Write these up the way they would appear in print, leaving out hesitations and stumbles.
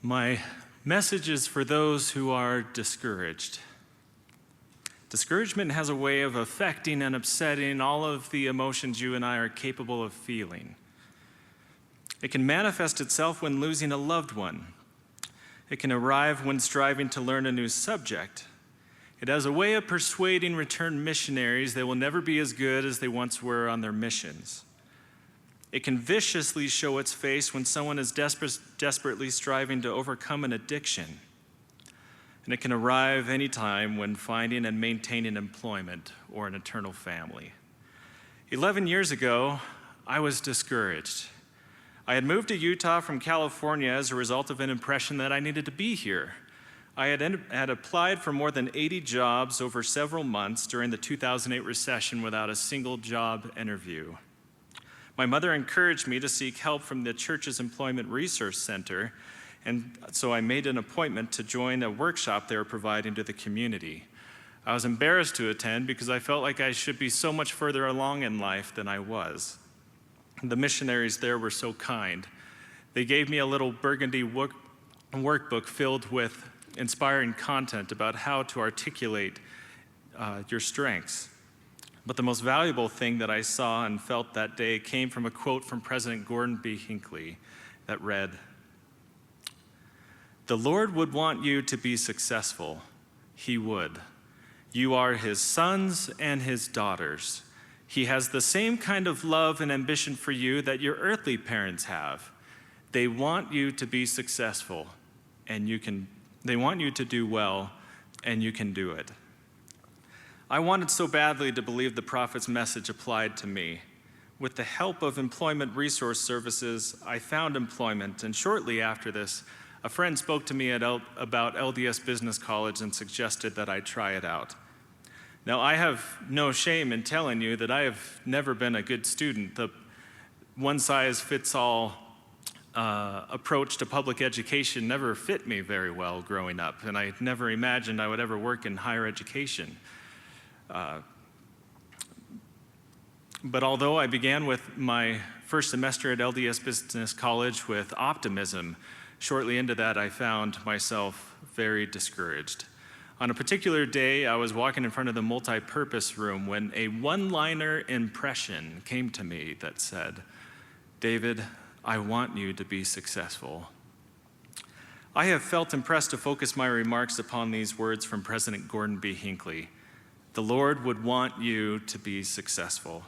My message is for those who are discouraged. Discouragement has a way of affecting and upsetting all of the emotions you and I are capable of feeling. It can manifest itself when losing a loved one. It can arrive when striving to learn a new subject. It has a way of persuading returned missionaries they will never be as good as they once were on their missions. It can viciously show its face when someone is desperately striving to overcome an addiction. And it can arrive anytime when finding and maintaining employment or an eternal family. 11 years ago, I was discouraged. I had moved to Utah from California as a result of an impression that I needed to be here. I had applied for more than 80 jobs over several months during the 2008 recession without a single job interview. My mother encouraged me to seek help from the church's Employment Resource Center, and so I made an appointment to join a workshop they were providing to the community. I was embarrassed to attend because I felt like I should be so much further along in life than I was. The missionaries there were so kind. They gave me a little burgundy workbook filled with inspiring content about how to articulate your strengths. But the most valuable thing that I saw and felt that day came from a quote from President Gordon B. Hinckley that read, "The Lord would want you to be successful. He would. You are his sons and his daughters. He has the same kind of love and ambition for you that your earthly parents have. They want you to be successful, and they want you to do well, and you can do it." I wanted so badly to believe the prophet's message applied to me. With the help of Employment Resource Services, I found employment, and shortly after this, a friend spoke to me about LDS Business College and suggested that I try it out. Now, I have no shame in telling you that I have never been a good student. The one-size-fits-all approach to public education never fit me very well growing up, and I never imagined I would ever work in higher education. But although I began with my first semester at LDS Business College with optimism, shortly into that I found myself very discouraged. On a particular day, I was walking in front of the multi-purpose room when a one-liner impression came to me that said, "David, I want you to be successful." I have felt impressed to focus my remarks upon these words from President Gordon B. Hinckley. The Lord would want you to be successful.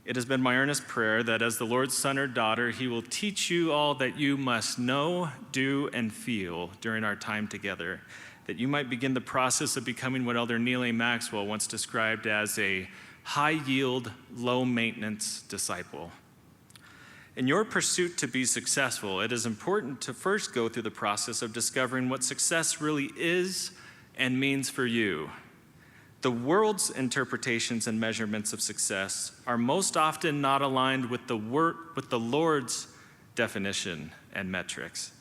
It has been my earnest prayer that as the Lord's son or daughter, he will teach you all that you must know, do, and feel during our time together, that you might begin the process of becoming what Elder Neal A. Maxwell once described as a high-yield, low-maintenance disciple. In your pursuit to be successful, it is important to first go through the process of discovering what success really is and means for you. The world's interpretations and measurements of success are most often not aligned with the Lord's definition and metrics.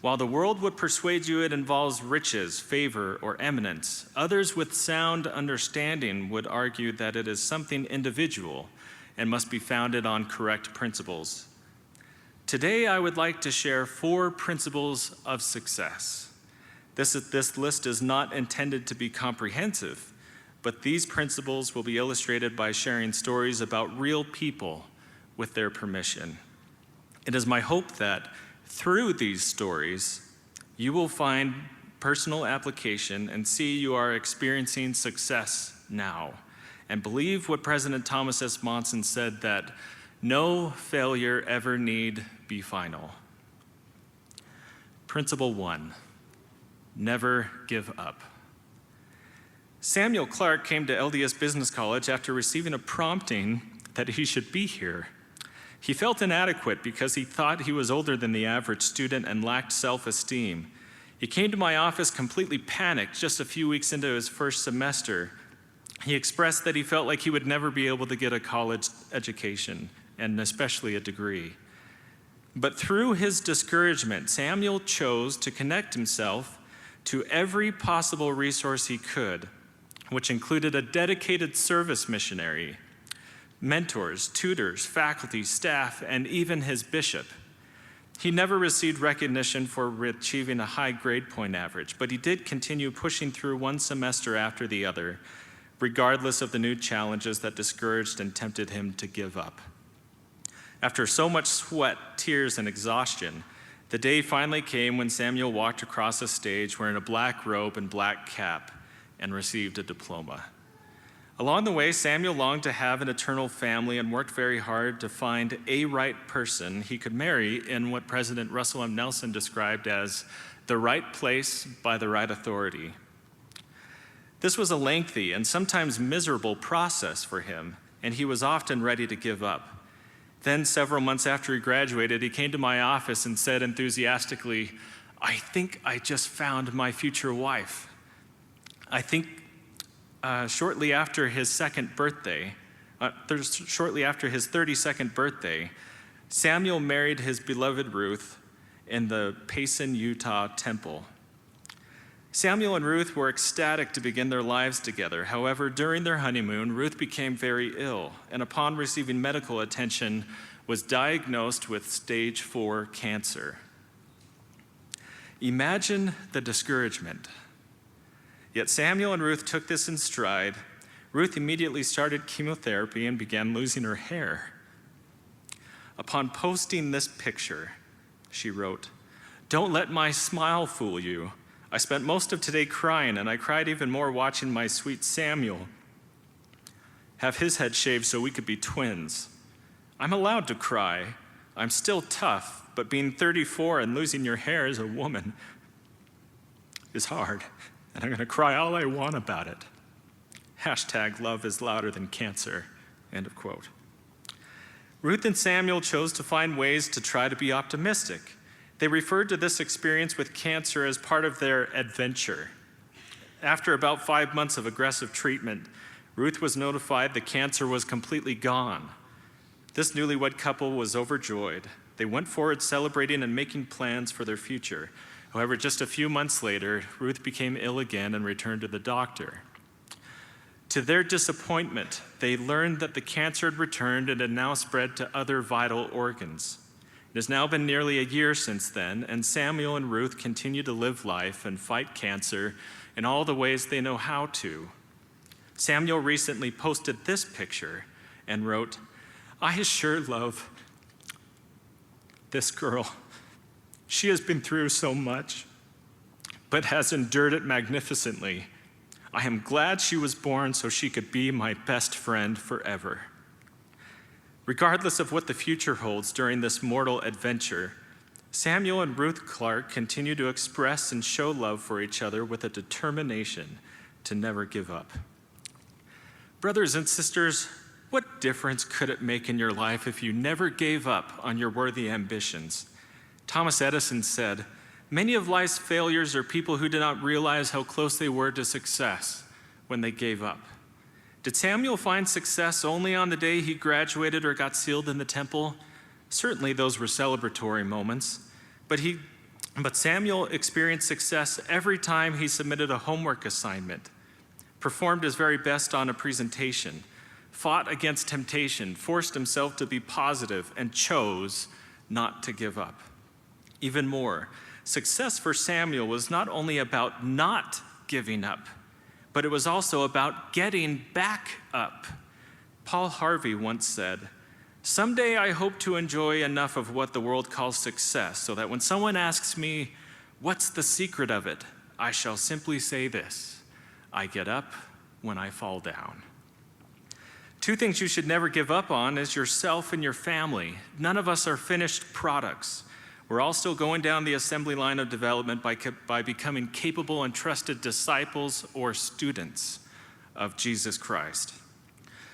While the world would persuade you it involves riches, favor, or eminence, others with sound understanding would argue that it is something individual and must be founded on correct principles. Today, I would like to share 4 principles of success. This list is not intended to be comprehensive, but these principles will be illustrated by sharing stories about real people with their permission. It is my hope that through these stories, you will find personal application and see you are experiencing success now, and believe what President Thomas S. Monson said, that no failure ever need be final. Principle 1. Never give up. Samuel Clark came to LDS Business College after receiving a prompting that he should be here. He felt inadequate because he thought he was older than the average student and lacked self-esteem. He came to my office completely panicked just a few weeks into his first semester. He expressed that he felt like he would never be able to get a college education, and especially a degree. But through his discouragement, Samuel chose to connect himself to every possible resource he could, which included a dedicated service missionary, mentors, tutors, faculty, staff, and even his bishop. He never received recognition for achieving a high grade point average, but he did continue pushing through one semester after the other, regardless of the new challenges that discouraged and tempted him to give up. After so much sweat, tears, and exhaustion, the day finally came when Samuel walked across a stage wearing a black robe and black cap and received a diploma. Along the way, Samuel longed to have an eternal family and worked very hard to find a right person he could marry in what President Russell M. Nelson described as the right place by the right authority. This was a lengthy and sometimes miserable process for him, and he was often ready to give up. Then, several months after he graduated, he came to my office and said enthusiastically, "I think I just found my future wife." Shortly after his 32nd birthday, Samuel married his beloved Ruth in the Payson, Utah temple. Samuel and Ruth were ecstatic to begin their lives together. However, during their honeymoon, Ruth became very ill, and upon receiving medical attention, was diagnosed with stage 4 cancer. Imagine the discouragement. Yet Samuel and Ruth took this in stride. Ruth immediately started chemotherapy and began losing her hair. Upon posting this picture, she wrote, "Don't let my smile fool you. I spent most of today crying, and I cried even more watching my sweet Samuel have his head shaved so we could be twins. I'm allowed to cry. I'm still tough, but being 34 and losing your hair as a woman is hard. And I'm going to cry all I want about it. Hashtag love is louder than cancer." End of quote. Ruth and Samuel chose to find ways to try to be optimistic. They referred to this experience with cancer as part of their adventure. After about 5 months of aggressive treatment, Ruth was notified the cancer was completely gone. This newlywed couple was overjoyed. They went forward celebrating and making plans for their future. However, just a few months later, Ruth became ill again and returned to the doctor. To their disappointment, they learned that the cancer had returned and had now spread to other vital organs. It has now been nearly a year since then, and Samuel and Ruth continue to live life and fight cancer in all the ways they know how to. Samuel recently posted this picture and wrote, "I sure love this girl. She has been through so much, but has endured it magnificently. I am glad she was born so she could be my best friend forever." Regardless of what the future holds during this mortal adventure, Samuel and Ruth Clark continue to express and show love for each other with a determination to never give up. Brothers and sisters, what difference could it make in your life if you never gave up on your worthy ambitions? Thomas Edison said, "Many of life's failures are people who did not realize how close they were to success when they gave up." Did Samuel find success only on the day he graduated or got sealed in the temple? Certainly those were celebratory moments, but Samuel experienced success every time he submitted a homework assignment, performed his very best on a presentation, fought against temptation, forced himself to be positive, and chose not to give up. Even more, success for Samuel was not only about not giving up, but it was also about getting back up. Paul Harvey once said, "Someday I hope to enjoy enough of what the world calls success so that when someone asks me, 'What's the secret of it?' I shall simply say this: I get up when I fall down." Two things you should never give up on is yourself and your family. None of us are finished products. We're all still going down the assembly line of development by becoming capable and trusted disciples or students of Jesus Christ.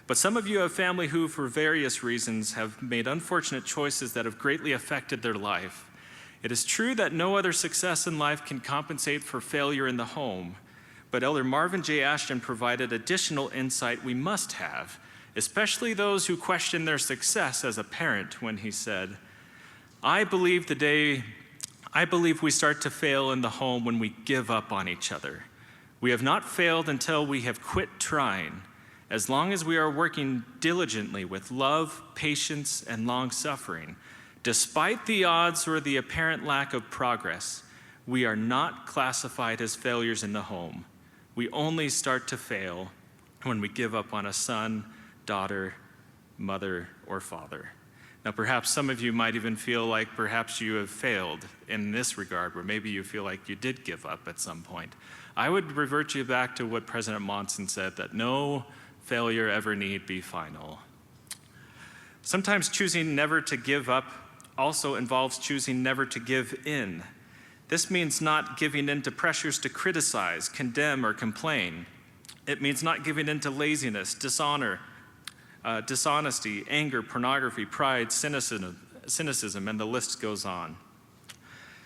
But some of you have family who, for various reasons, have made unfortunate choices that have greatly affected their life. It is true that no other success in life can compensate for failure in the home, but Elder Marvin J. Ashton provided additional insight we must have, especially those who question their success as a parent, when he said, I believe we start to fail in the home when we give up on each other. We have not failed until we have quit trying. As long as we are working diligently with love, patience, and long-suffering Despite the odds or the apparent lack of progress, we are not classified as failures in the home. We only start to fail when we give up on a son, daughter, mother, or father. Now, perhaps some of you might even feel like perhaps you have failed in this regard, where maybe you feel like you did give up at some point. I would revert you back to what President Monson said, that no failure ever need be final. Sometimes choosing never to give up also involves choosing never to give in. This means not giving in to pressures to criticize, condemn, or complain. It means not giving in to laziness, dishonor, dishonesty, anger, pornography, pride, cynicism, and the list goes on.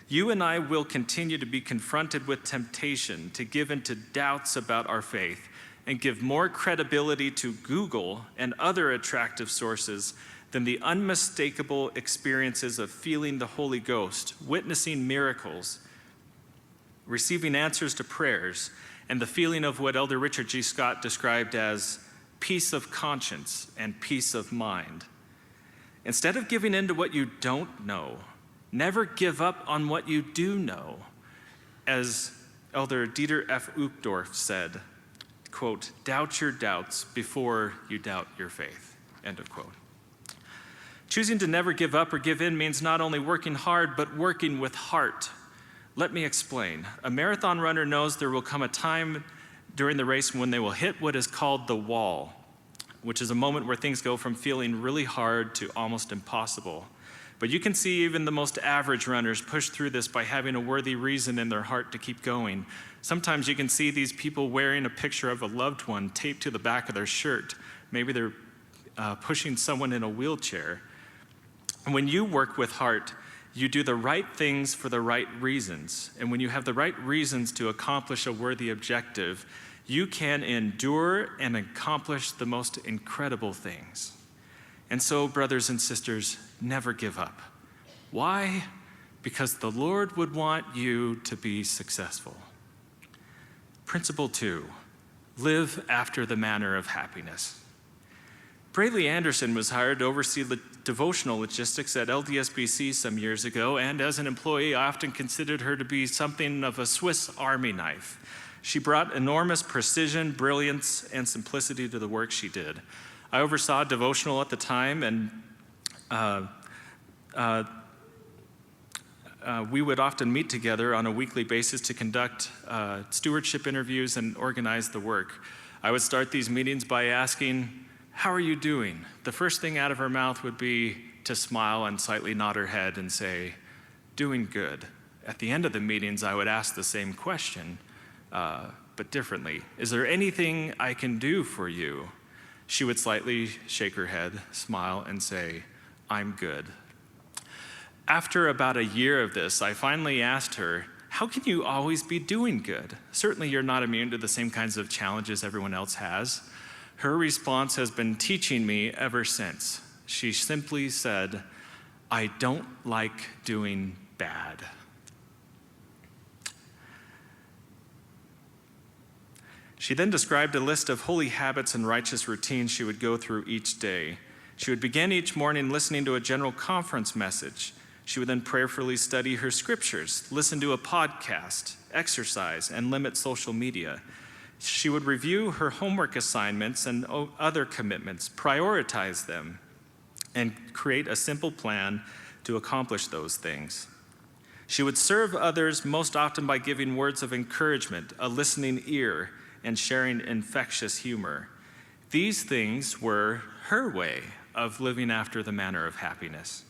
You and I will continue to be confronted with temptation to give in to doubts about our faith and give more credibility to Google and other attractive sources than the unmistakable experiences of feeling the Holy Ghost, witnessing miracles, receiving answers to prayers, and the feeling of what Elder Richard G. Scott described as peace of conscience and peace of mind. Instead of giving in to what you don't know, never give up on what you do know. As Elder Dieter F. Uchtdorf said, quote, doubt your doubts before you doubt your faith, end of quote. Choosing to never give up or give in means not only working hard, but working with heart. Let me explain. A marathon runner knows there will come a time during the race when they will hit what is called the wall, which is a moment where things go from feeling really hard to almost impossible. But you can see even the most average runners push through this by having a worthy reason in their heart to keep going. Sometimes you can see these people wearing a picture of a loved one taped to the back of their shirt. Maybe they're pushing someone in a wheelchair. When you work with heart, you do the right things for the right reasons. And when you have the right reasons to accomplish a worthy objective, you can endure and accomplish the most incredible things. And so, brothers and sisters, never give up. Why? Because the Lord would want you to be successful. Principle 2, live after the manner of happiness. Braley Anderson was hired to oversee the devotional logistics at LDSBC some years ago, and as an employee, I often considered her to be something of a Swiss Army knife. She brought enormous precision, brilliance, and simplicity to the work she did. I oversaw devotional at the time, and we would often meet together on a weekly basis to conduct stewardship interviews and organize the work. I would start these meetings by asking, "How are you doing?" The first thing out of her mouth would be to smile and slightly nod her head and say, "Doing good." At the end of the meetings, I would ask the same question, but differently. "Is there anything I can do for you?" She would slightly shake her head, smile, and say, "I'm good." After about a year of this, I finally asked her, "How can you always be doing good? Certainly you're not immune to the same kinds of challenges everyone else has." Her response has been teaching me ever since. She simply said, "I don't like doing bad." She then described a list of holy habits and righteous routines she would go through each day. She would begin each morning listening to a general conference message. She would then prayerfully study her scriptures, listen to a podcast, exercise, and limit social media. She would review her homework assignments and other commitments, prioritize them, and create a simple plan to accomplish those things. She would serve others most often by giving words of encouragement, a listening ear, and sharing infectious humor. These things were her way of living after the manner of happiness.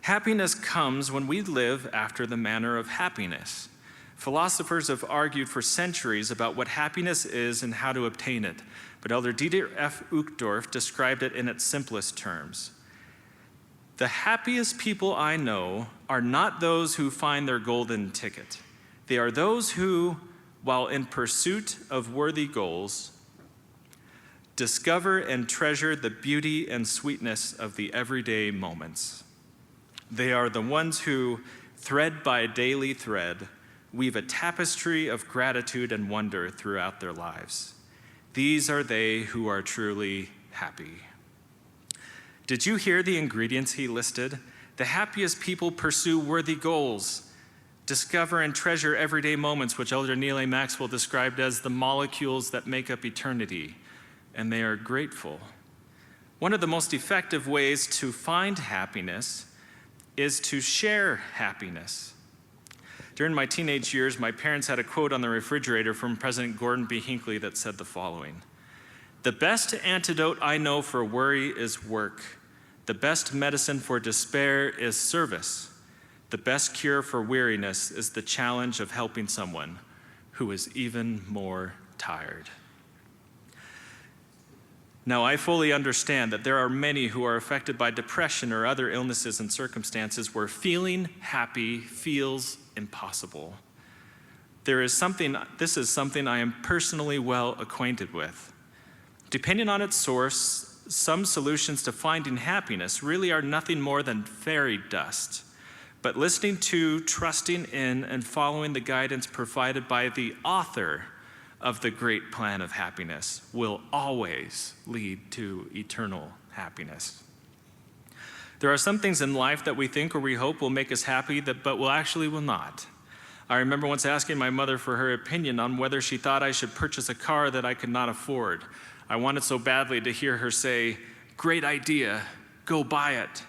Happiness comes when we live after the manner of happiness. Philosophers have argued for centuries about what happiness is and how to obtain it, but Elder Dieter F. Uchtdorf described it in its simplest terms. "The happiest people I know are not those who find their golden ticket. They are those who, while in pursuit of worthy goals, discover and treasure the beauty and sweetness of the everyday moments. They are the ones who, thread by daily thread, weave a tapestry of gratitude and wonder throughout their lives. These are they who are truly happy." Did you hear the ingredients he listed? The happiest people pursue worthy goals, discover and treasure everyday moments, which Elder Neal A. Maxwell described as the molecules that make up eternity, and they are grateful. One of the most effective ways to find happiness is to share happiness. During my teenage years, my parents had a quote on the refrigerator from President Gordon B. Hinckley that said the following: "The best antidote I know for worry is work. The best medicine for despair is service. The best cure for weariness is the challenge of helping someone who is even more tired." Now, I fully understand that there are many who are affected by depression or other illnesses and circumstances where feeling happy feels impossible. This is something I am personally well acquainted with. Depending on its source, some solutions to finding happiness really are nothing more than fairy dust. But listening to, trusting in, and following the guidance provided by the author of the great plan of happiness will always lead to eternal happiness. There are some things in life that we think or we hope will make us happy but will not. I remember once asking my mother for her opinion on whether she thought I should purchase a car that I could not afford. I wanted so badly to hear her say, "Great idea, go buy it."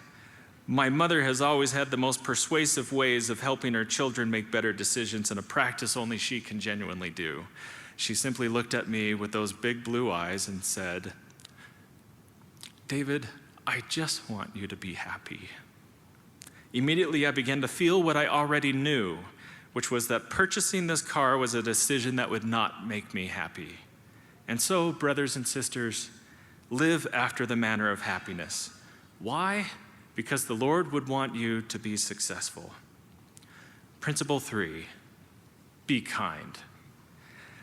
My mother has always had the most persuasive ways of helping her children make better decisions, in a practice only she can genuinely do. She simply looked at me with those big blue eyes and said, "David, I just want you to be happy." Immediately, I began to feel what I already knew, which was that purchasing this car was a decision that would not make me happy. And so, brothers and sisters, live after the manner of happiness. Why? Because the Lord would want you to be successful. Principle 3, be kind.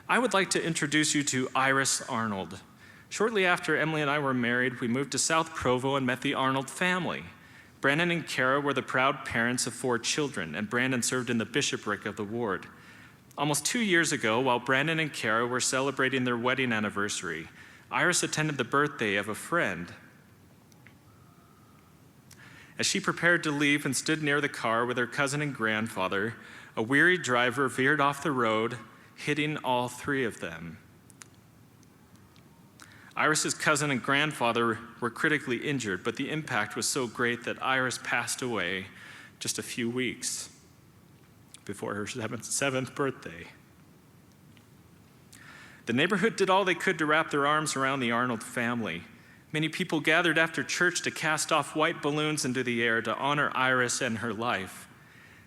I would like to introduce you to Iris Arnold. Shortly after Emily and I were married, we moved to South Provo and met the Arnold family. Brandon and Kara were the proud parents of 4 children, and Brandon served in the bishopric of the ward. Almost 2 years ago, while Brandon and Kara were celebrating their wedding anniversary, Iris attended the birthday of a friend. As she prepared to leave and stood near the car with her cousin and grandfather, a weary driver veered off the road, hitting all 3 of them. Iris's cousin and grandfather were critically injured, but the impact was so great that Iris passed away just a few weeks before her 7th birthday. The neighborhood did all they could to wrap their arms around the Arnold family. Many people gathered after church to cast off white balloons into the air to honor Iris and her life.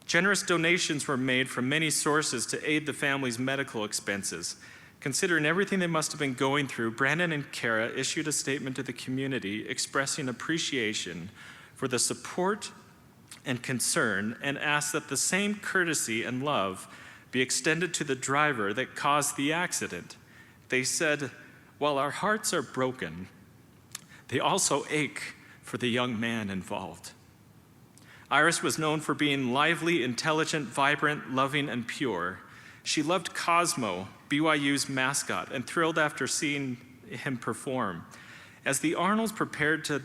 Generous donations were made from many sources to aid the family's medical expenses. Considering everything they must have been going through, Brandon and Kara issued a statement to the community expressing appreciation for the support and concern, and asked that the same courtesy and love be extended to the driver that caused the accident. They said, "While our hearts are broken, they also ache for the young man involved." Iris was known for being lively, intelligent, vibrant, loving, and pure. She loved Cosmo, BYU's mascot, and thrilled after seeing him perform. As the Arnolds prepared to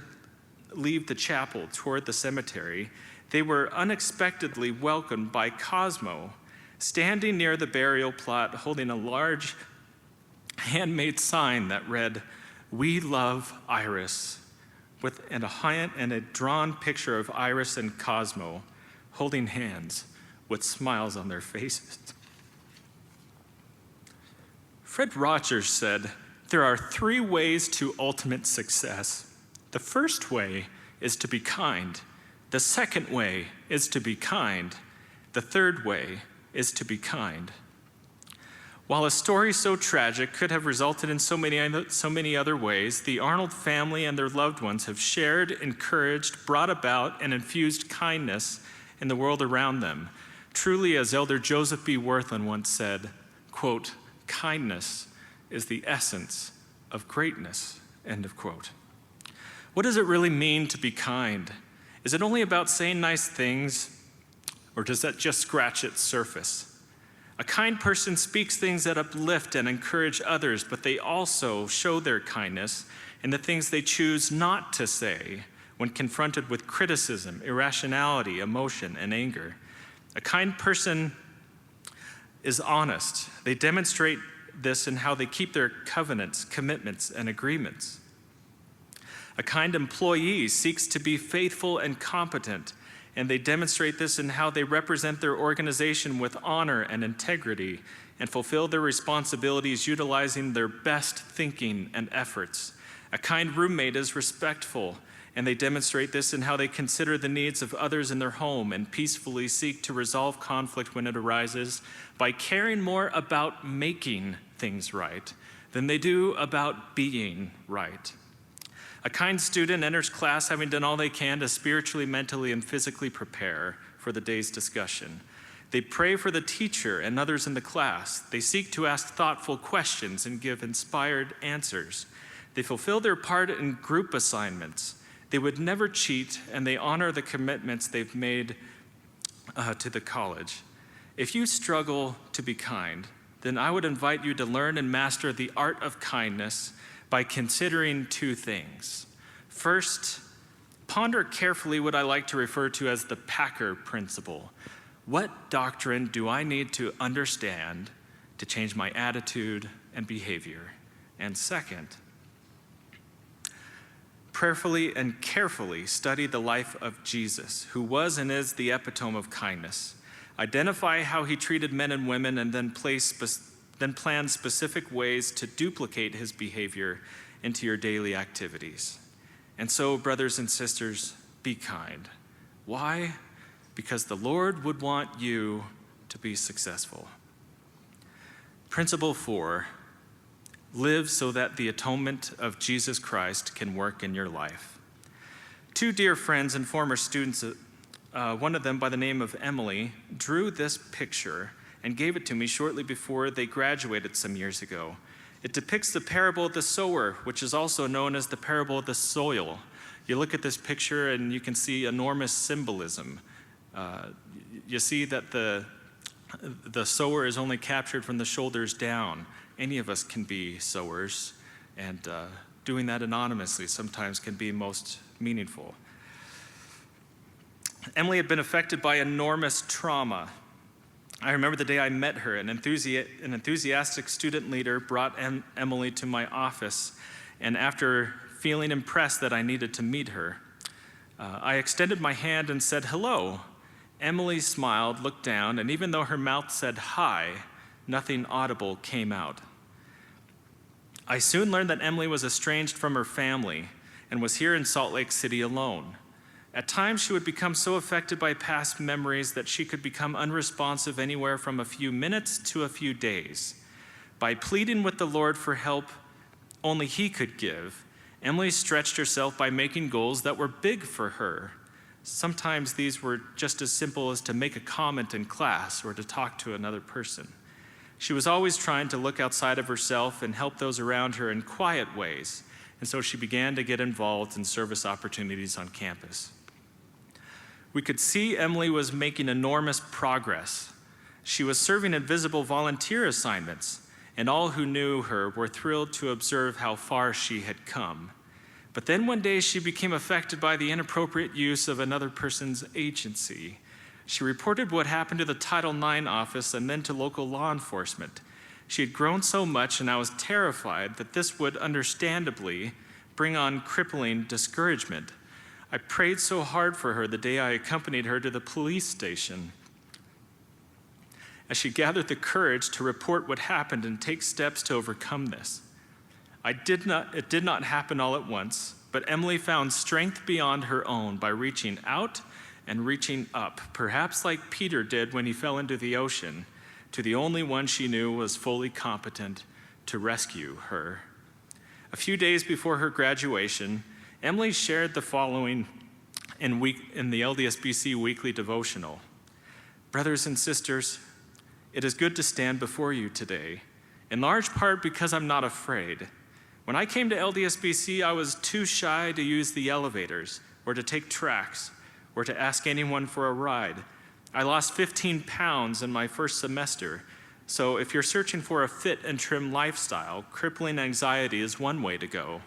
leave the chapel toward the cemetery, they were unexpectedly welcomed by Cosmo, standing near the burial plot holding a large handmade sign that read, "We love Iris," and a drawn picture of Iris and Cosmo holding hands with smiles on their faces. Fred Rogers said, "There are 3 ways to ultimate success. The first way is to be kind. The second way is to be kind. The third way is to be kind." While a story so tragic could have resulted in so many other ways, the Arnold family and their loved ones have shared, encouraged, brought about, and infused kindness in the world around them. Truly, as Elder Joseph B. Worthland once said, quote, "Kindness is the essence of greatness," end of quote. What does it really mean to be kind? Is it only about saying nice things, or does that just scratch its surface? A kind person speaks things that uplift and encourage others, but they also show their kindness in the things they choose not to say when confronted with criticism, irrationality, emotion, and anger. A kind person is honest. They demonstrate this in how they keep their covenants, commitments, and agreements. A kind employee seeks to be faithful and competent, and they demonstrate this in how they represent their organization with honor and integrity and fulfill their responsibilities utilizing their best thinking and efforts. A kind roommate is respectful, and they demonstrate this in how they consider the needs of others in their home and peacefully seek to resolve conflict when it arises by caring more about making things right than they do about being right. A kind student enters class having done all they can to spiritually, mentally, and physically prepare for the day's discussion. They pray for the teacher and others in the class. They seek to ask thoughtful questions and give inspired answers. They fulfill their part in group assignments. They would never cheat, and they honor the commitments they've made to the college. If you struggle to be kind, then I would invite you to learn and master the art of kindness by considering two things. First, ponder carefully what I like to refer to as the Packer principle. What doctrine do I need to understand to change my attitude and behavior? And second, prayerfully and carefully study the life of Jesus, who was and is the epitome of kindness. Identify how he treated men and women, and then plan specific ways to duplicate his behavior into your daily activities. And so, brothers and sisters, be kind. Why? Because the Lord would want you to be successful. Principle 4, live so that the atonement of Jesus Christ can work in your life. Two dear friends and former students, one of them by the name of Emily, drew this picture and gave it to me shortly before they graduated some years ago. It depicts the parable of the sower, which is also known as the parable of the soil. You look at this picture and you can see enormous symbolism. You see that the sower is only captured from the shoulders down. Any of us can be sowers, and doing that anonymously sometimes can be most meaningful. Emily had been affected by enormous trauma. I remember the day I met her. An enthusiastic student leader brought Emily to my office, and after feeling impressed that I needed to meet her, I extended my hand and said, "Hello." Emily smiled, looked down, and even though her mouth said "hi," nothing audible came out. I soon learned that Emily was estranged from her family and was here in Salt Lake City alone. At times, she would become so affected by past memories that she could become unresponsive anywhere from a few minutes to a few days. By pleading with the Lord for help only He could give, Emily stretched herself by making goals that were big for her. Sometimes these were just as simple as to make a comment in class or to talk to another person. She was always trying to look outside of herself and help those around her in quiet ways, and so she began to get involved in service opportunities on campus. We could see Emily was making enormous progress. She was serving in visible volunteer assignments, and all who knew her were thrilled to observe how far she had come. But then one day she became affected by the inappropriate use of another person's agency. She reported what happened to the Title IX office and then to local law enforcement. She had grown so much, and I was terrified that this would understandably bring on crippling discouragement. I prayed so hard for her the day I accompanied her to the police station. As she gathered the courage to report what happened and take steps to overcome this. It did not happen all at once, but Emily found strength beyond her own by reaching out and reaching up, perhaps like Peter did when he fell into the ocean, to the only one she knew was fully competent to rescue her. A few days before her graduation, Emily shared the following in the LDSBC weekly devotional. Brothers and sisters, it is good to stand before you today, in large part because I'm not afraid. When I came to LDSBC, I was too shy to use the elevators or to take tracks or to ask anyone for a ride. I lost 15 pounds in my first semester, so if you're searching for a fit and trim lifestyle, crippling anxiety is one way to go.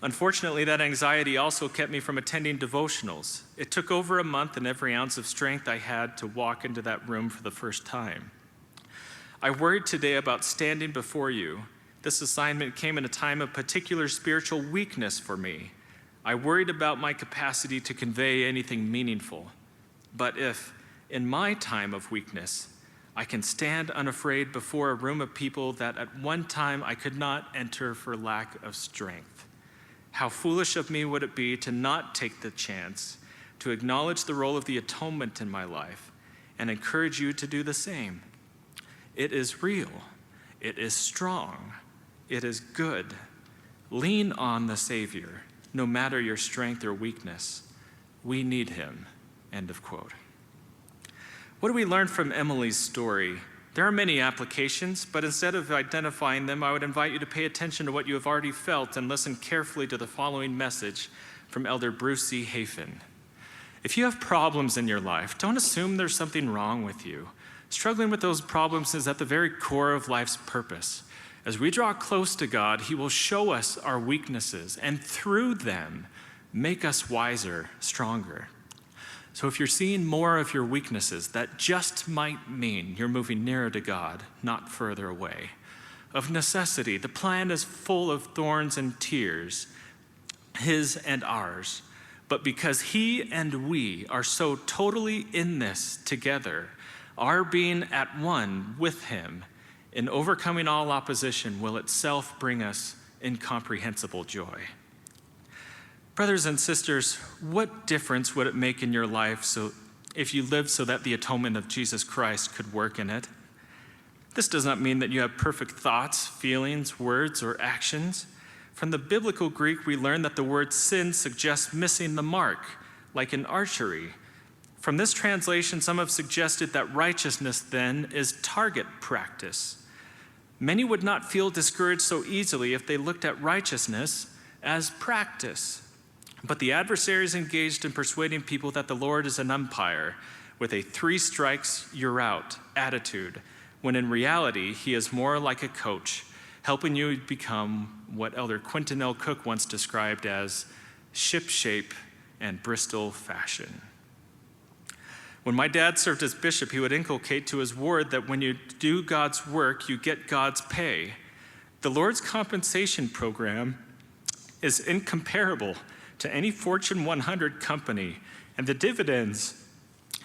Unfortunately, that anxiety also kept me from attending devotionals. It took over a month and every ounce of strength I had to walk into that room for the first time. I worried today about standing before you. This assignment came in a time of particular spiritual weakness for me. I worried about my capacity to convey anything meaningful. But if, in my time of weakness, I can stand unafraid before a room of people that at one time I could not enter for lack of strength, how foolish of me would it be to not take the chance to acknowledge the role of the atonement in my life and encourage you to do the same. It is real. It is strong. It is good. Lean on the Savior, no matter your strength or weakness. We need him. End of quote. What do we learn from Emily's story? There are many applications, but instead of identifying them, I would invite you to pay attention to what you have already felt and listen carefully to the following message from Elder Brooksby. If you have problems in your life, don't assume there's something wrong with you. Struggling with those problems is at the very core of life's purpose. As we draw close to God, he will show us our weaknesses and through them make us wiser, stronger. So if you're seeing more of your weaknesses, that just might mean you're moving nearer to God, not further away. Of necessity, the plan is full of thorns and tears, his and ours. But because he and we are so totally in this together, our being at one with him in overcoming all opposition will itself bring us incomprehensible joy. Brothers and sisters, what difference would it make in your life if you lived so that the atonement of Jesus Christ could work in it? This does not mean that you have perfect thoughts, feelings, words, or actions. From the biblical Greek, we learn that the word sin suggests missing the mark, like in archery. From this translation, some have suggested that righteousness then is target practice. Many would not feel discouraged so easily if they looked at righteousness as practice. But the adversary is engaged in persuading people that the Lord is an umpire with a 3 strikes, you're out attitude, when in reality, he is more like a coach, helping you become what Elder Quentin L. Cook once described as shipshape and Bristol fashion. When my dad served as bishop, he would inculcate to his ward that when you do God's work, you get God's pay. The Lord's compensation program is incomparable to any Fortune 100 company, and the dividends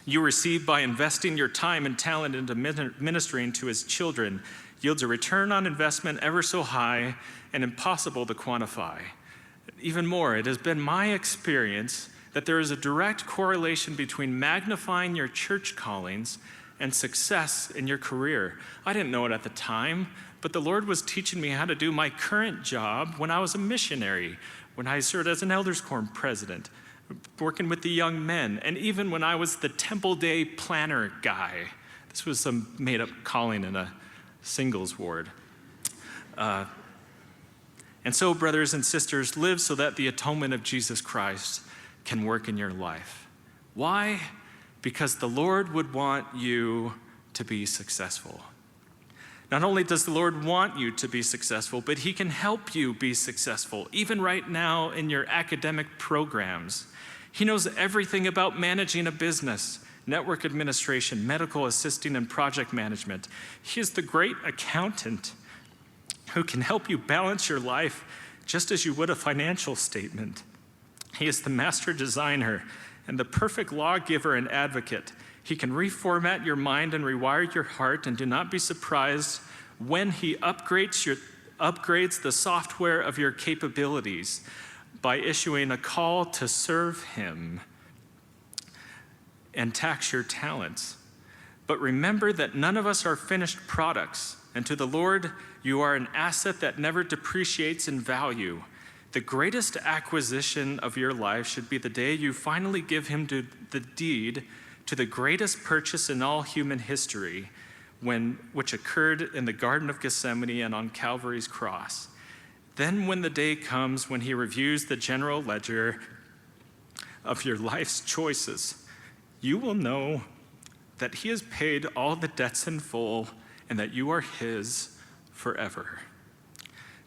you receive by investing your time and talent into ministering to his children yields a return on investment ever so high and impossible to quantify. Even more, it has been my experience that there is a direct correlation between magnifying your church callings and success in your career. I didn't know it at the time, but the Lord was teaching me how to do my current job when I was a missionary, when I served as an elders quorum president, working with the young men, and even when I was the Temple Day planner guy. This was some made-up calling in a singles ward. And so, brothers and sisters, live so that the atonement of Jesus Christ can work in your life. Why? Because the Lord would want you to be successful. Not only does the Lord want you to be successful, but he can help you be successful, even right now in your academic programs. He knows everything about managing a business, network administration, medical assisting, and project management. He is the great accountant who can help you balance your life just as you would a financial statement. He is the master designer and the perfect lawgiver and advocate. He can reformat your mind and rewire your heart, and do not be surprised when he upgrades the software of your capabilities by issuing a call to serve him and tax your talents. But remember that none of us are finished products, and to the Lord, you are an asset that never depreciates in value. The greatest acquisition of your life should be the day you finally give him the deed to the greatest purchase in all human history, which occurred in the Garden of Gethsemane and on Calvary's cross. Then when the day comes when he reviews the general ledger of your life's choices, you will know that he has paid all the debts in full and that you are his forever.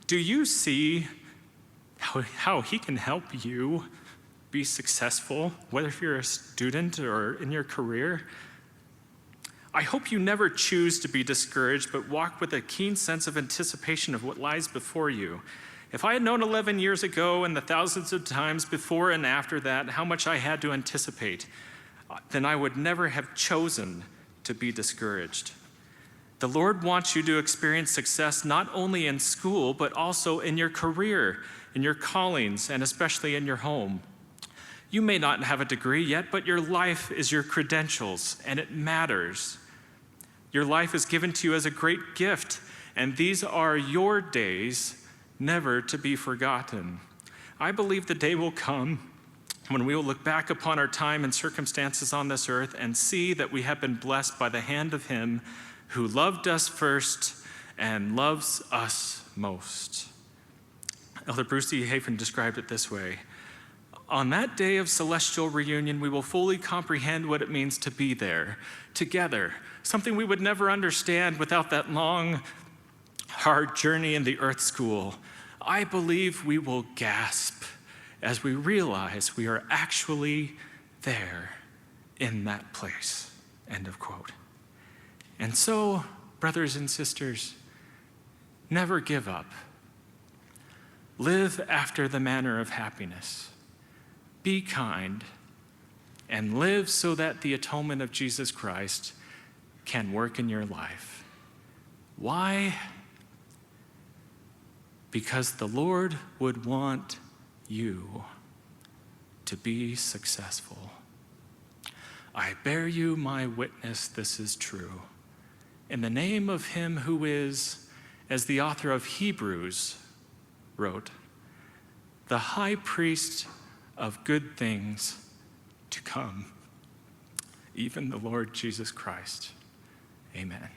Do you see how he can help you be successful, whether you're a student or in your career. I hope you never choose to be discouraged, but walk with a keen sense of anticipation of what lies before you. If I had known 11 years ago and the thousands of times before and after that how much I had to anticipate, then I would never have chosen to be discouraged. The Lord wants you to experience success not only in school, but also in your career, in your callings, and especially in your home. You may not have a degree yet, but your life is your credentials, and it matters. Your life is given to you as a great gift, and these are your days, never to be forgotten. I believe the day will come when we will look back upon our time and circumstances on this earth and see that we have been blessed by the hand of Him who loved us first and loves us most. Elder Brooksby described it this way: on that day of celestial reunion, we will fully comprehend what it means to be there, together, something we would never understand without that long, hard journey in the earth school. I believe we will gasp as we realize we are actually there in that place. End of quote. And so, brothers and sisters, never give up. Live after the manner of happiness. Be kind, and live so that the atonement of Jesus Christ can work in your life. Why? Because the Lord would want you to be successful. I bear you my witness this is true. In the name of Him who is, as the author of Hebrews wrote, the high priest of good things to come, even the Lord Jesus Christ. Amen.